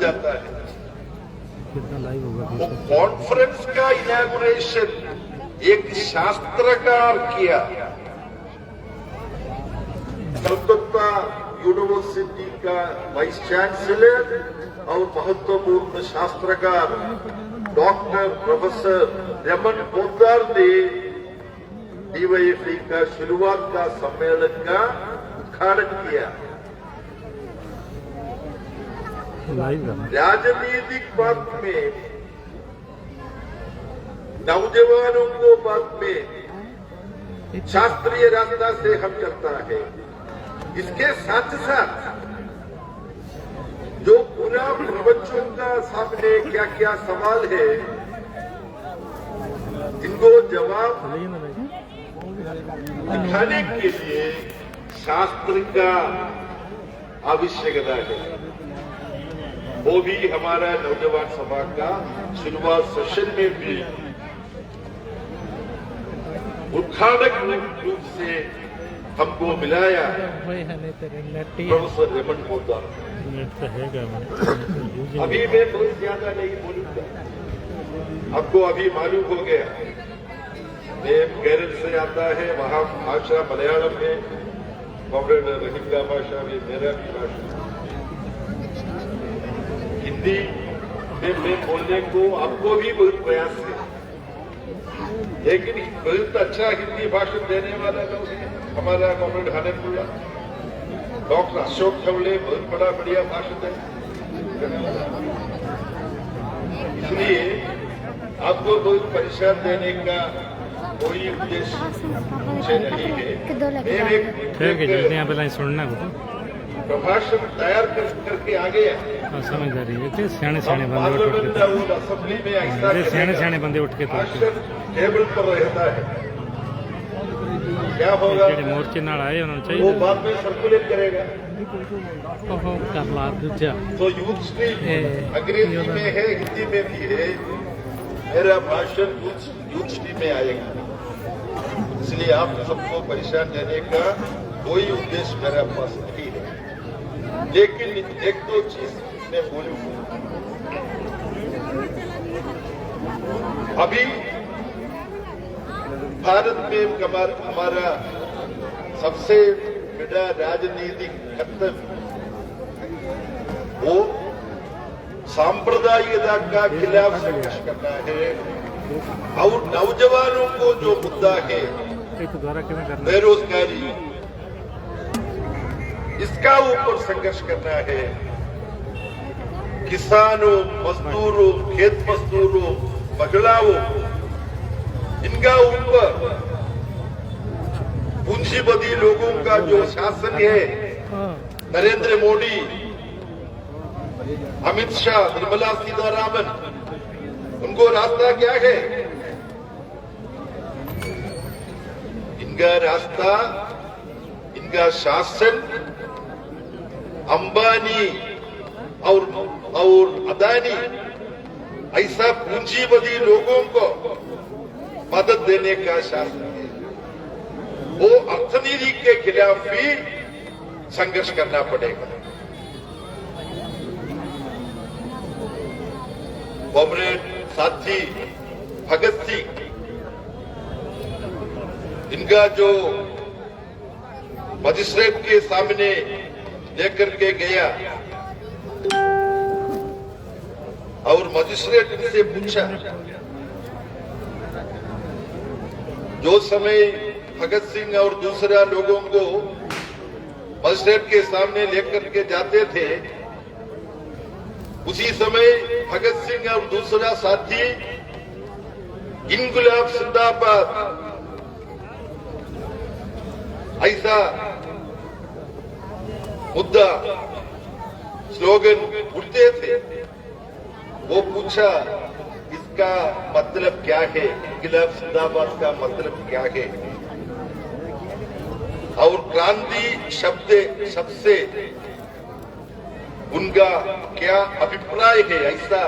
जाता है। वो कॉन्फ्रेंस का इनॉग्रेशन एक शास्त्रकार किया। कलकत्ता यूनिवर्सिटी का वाइस चांसलर और महत्वपूर्ण शास्त्रकार डॉक्टर प्रोफेसर रमन पोद्दार ने डीवाईएफआई का शुरुआत का सम्मेलन का उद्घाटन किया। राजनीतिक बात में, नौजवानों को बात में शास्त्रीय रास्ता से हम चलता है। इसके साथ साथ जो पूरा प्रवचन का सामने क्या क्या सवाल है, इनको जवाब दिखाने के लिए शास्त्र का आवश्यकता है। वो भी हमारा नौजवान सभा का शुरुआत सेशन में भी उद्घाटक रूप से हमको मिलाया प्रोफेसर रमन पोद्दार। अभी मैं बहुत ज्यादा नहीं बोलूंगा, आपको अभी मालूम हो गया। मैं केरल से आता है, वहां भाषा मलयालम में, कॉमरेड रहीम का भाषा में, मेरा भी भाषा हिंदी में मैं बोलने को आपको भी बहुत प्रयास है, लेकिन बहुत अच्छा हिंदी भाषण देने वाला लोग है हमारा कॉमरेड हानेपुल्ला, डॉक्टर अशोक खवले बहुत बड़ा बढ़िया भाषण देने वाला। इसलिए आपको बहुत परेशान देने का कोई उद्देश्य नहीं है। सुनना प्रभाषण तैयार करके आ गया। समझदारी है, सियाने बंदे असेंबली में ऐसा सियाने बंदे उठ के टेबल पर रहता है, क्या होगा? मोर्चे नाल आए उन्होंने चाहिए वो बाद में सर्कुलेट करेगा। तो यूथ स्ट्रीम अंग्रेजी में है, हिंदी में भी है। मेरा भाषण यूथ स्ट्रीम में आएगा, इसलिए आप सबको परेशान देने का कोई उद्देश्य मेरे पास नहीं है। लेकिन एक दो चीज मैं बोलूंगा। अभी भारत में हमारा सबसे बड़ा राजनीतिक कर्तव्य वो सांप्रदायिकता का खिलाफ संघर्ष करना है। और नौजवानों को जो मुद्दा है बेरोजगारी, इसका ऊपर संघर्ष करना है। किसानों, मजदूरों, खेत मजदूरों, महिलाओं, इनका ऊपर पूंजीपति लोगों का जो शासन है, नरेंद्र मोदी, अमित शाह, निर्मला सीतारामन, उनको रास्ता क्या है? इनका रास्ता, इनका शासन अंबानी और अदानी ऐसा पूंजीपति लोगों को मदद देने का शासन है। वो अर्थनीति के खिलाफ भी संघर्ष करना पड़ेगा। कॉमरेड साथी भगत सिंह, इनका जो मजिस्ट्रेट के सामने लेकर के गया और मजिस्ट्रेट से पूछा, जो समय भगत सिंह और दूसरा लोगों को मजिस्ट्रेट के सामने लेकर के जाते थे, उसी समय भगत सिंह और दूसरा साथी इनकलाब जिंदाबाद ऐसा मुद्दा स्लोगन उठते थे। वो पूछा, इसका मतलब क्या है? इनकलाब जिंदाबाद का मतलब क्या है? और क्रांति शब्द सबसे उनका क्या अभिप्राय है? ऐसा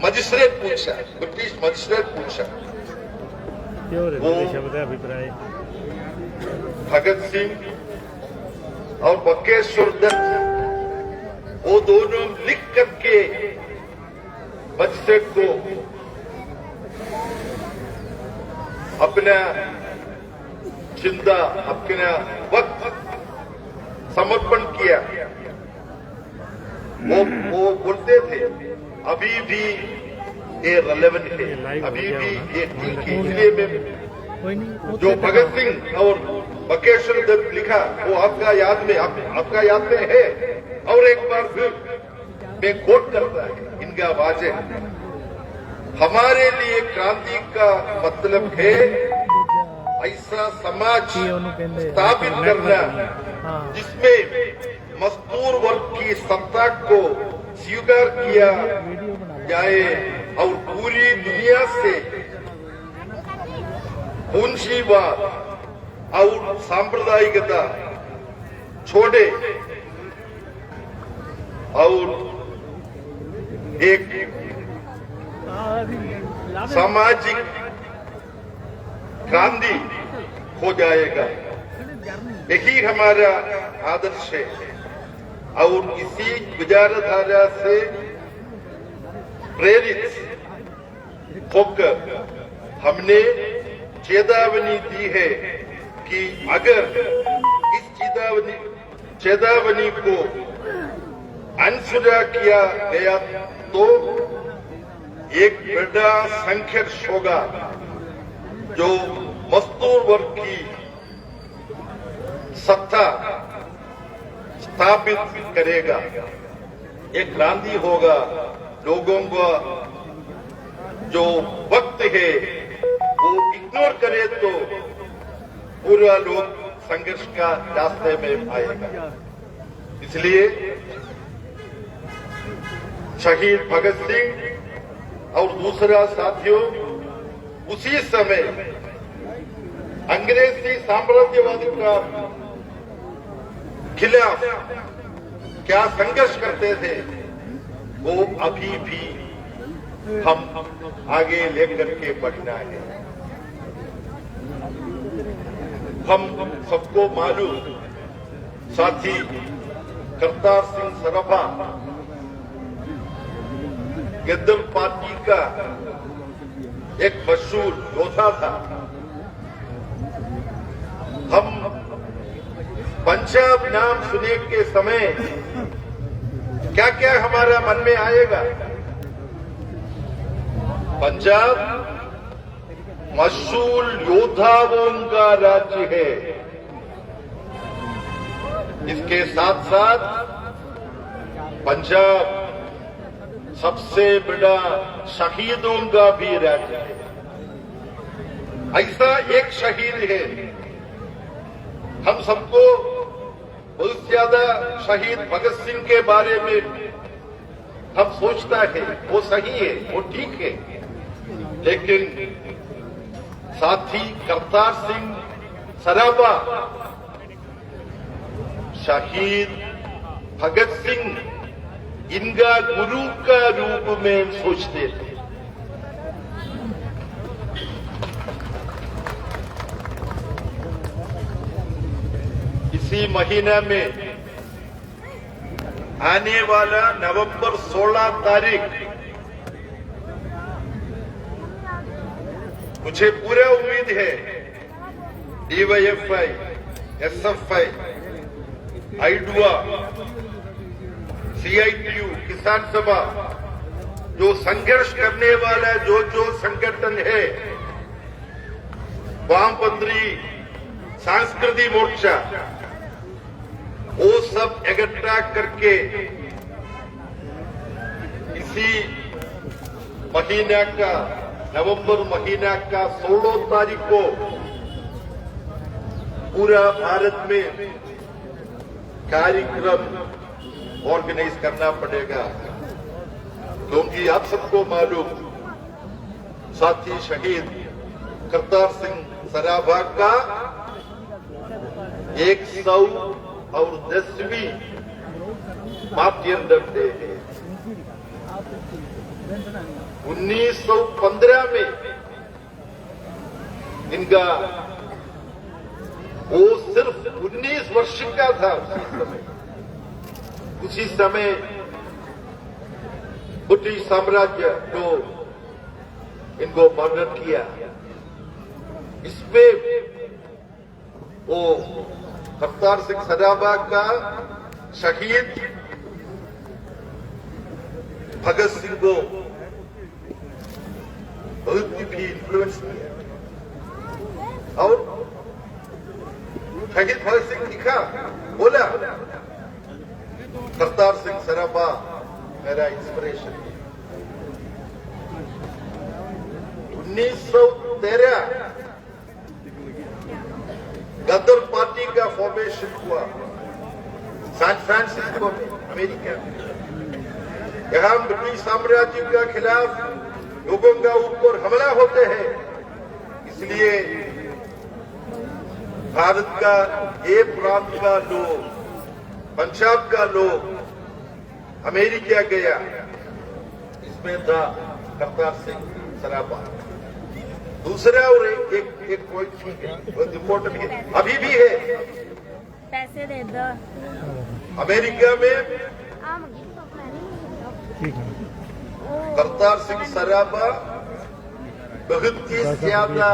मजिस्ट्रेट पूछा, ब्रिटिश मजिस्ट्रेट पूछा। वो अभिप्राय भगत सिंह और बकेश्वर दत्त, वो दोनों लिख करके सनसेट को अपना जिंदा अपना वक्त समर्पण किया। वो बोलते थे अभी भी ये रेलेवेंट है, अभी भी ये ठीक है। इसलिए मैं जो भगत सिंह और बकेश्वर दत्त लिखा वो आपका याद में है। और एक बार फिर मैं कोट करता है इनका वाजे, हमारे लिए क्रांति का मतलब है ऐसा समाज स्थापित करना जिसमें मजदूर वर्ग की सत्ता को स्वीकार किया जाए और पूरी दुनिया से वंशीवाद और सांप्रदायिकता छोड़े और एक सामाजिक क्रांति हो जाएगा। यही हमारा आदर्श है और इसी विचारधारा से प्रेरित होकर हमने चेतावनी दी है कि अगर इस चेतावनी को अनसुना किया गया तो एक बड़ा संघर्ष होगा जो मजदूर वर्ग की सत्ता स्थापित करेगा। एक क्रांति होगा। लोगों का जो वक्त है वो इग्नोर करे तो पूरा लोग संघर्ष का रास्ते में आएगा। इसलिए शहीद भगत सिंह और दूसरा साथियों उसी समय अंग्रेजी साम्राज्यवाद का खिलाफ क्या संघर्ष करते थे वो अभी भी हम आगे लेकर के बढ़ना है। हम सबको मालूम साथी करतार सिंह सराभा गद्दर पार्टी का एक मशहूर योद्धा था। हम पंजाब नाम सुनने के समय क्या क्या हमारा मन में आएगा? पंजाब मशहूर योद्धाओं का राज्य है। इसके साथ साथ पंजाब सबसे बड़ा शहीदों का भी राज्य है। ऐसा एक शहीद है। हम सबको बहुत ज्यादा शहीद भगत सिंह के बारे में हम सोचता है वो सही है, वो ठीक है, लेकिन साथी करतार सिंह सराभा शहीद भगत सिंह इनका गुरु का रूप में सोचते थे। इसी महीने में आने वाला नवंबर 16 तारीख मुझे पूरा उम्मीद है DYFI, SFI, आइडुआ, CITU, किसान सभा जो संघर्ष करने वाला जो संगठन है, वामपंथी सांस्कृतिक मोर्चा, वो सब इकट्ठा करके इसी महीना का नवंबर महीना का 16 तारीख को पूरा भारत में कार्यक्रम ऑर्गेनाइज करना पड़ेगा, क्योंकि आप सबको मालूम साथी शहीद करतार सिंह सराभा का 110वीं मातृ डे है। 1915 में इनका वो सिर्फ 19 वर्ष का था। उसी समय ब्रिटिश साम्राज्य जो इनको मर्डर किया, इसपे वो करतार सिंह सराबा का शहीद भगत सिंह को बहुत भी इन्फ्लुएंस किया। और शहीद भगत सिंह लिखा, बोला करतार सिंह सराबा मेरा इंस्पिरेशन है। 1913 गदर पार्टी का फॉर्मेशन हुआ सैन फ्रांसिस्को में, अमेरिका में। यहां ब्रिटिश साम्राज्य के खिलाफ लोगों का ऊपर हमला होते हैं, इसलिए भारत का ये प्रांत का लोग, पंजाब का लोग अमेरिका गया, इसमें था करतार सिंह सराबा। दूसरा और एक पॉइंट ठीक है, बहुत इंपॉर्टेंट है, अभी भी है। पैसे दे दो। अमेरिका में ठीक है। करतार सिंह सराबा बहुत ही ज्यादा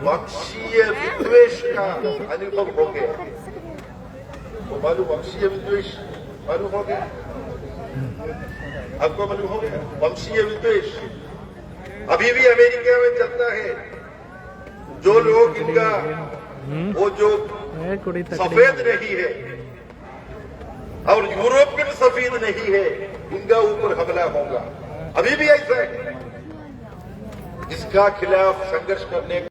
वंशीय विद्वेष का अनुभव हो गया। वो मालूम वंशीय विद्वेष मालूम हो गया आपको? मालूम हो गया वंशीय विद्वेष अभी भी अमेरिका में चलता है। जो लोग इनका वो जो सफेद नहीं है और यूरोपियन सफेद नहीं है, इनका ऊपर हमला होगा। अभी भी ऐसा है। इसका खिलाफ संघर्ष करने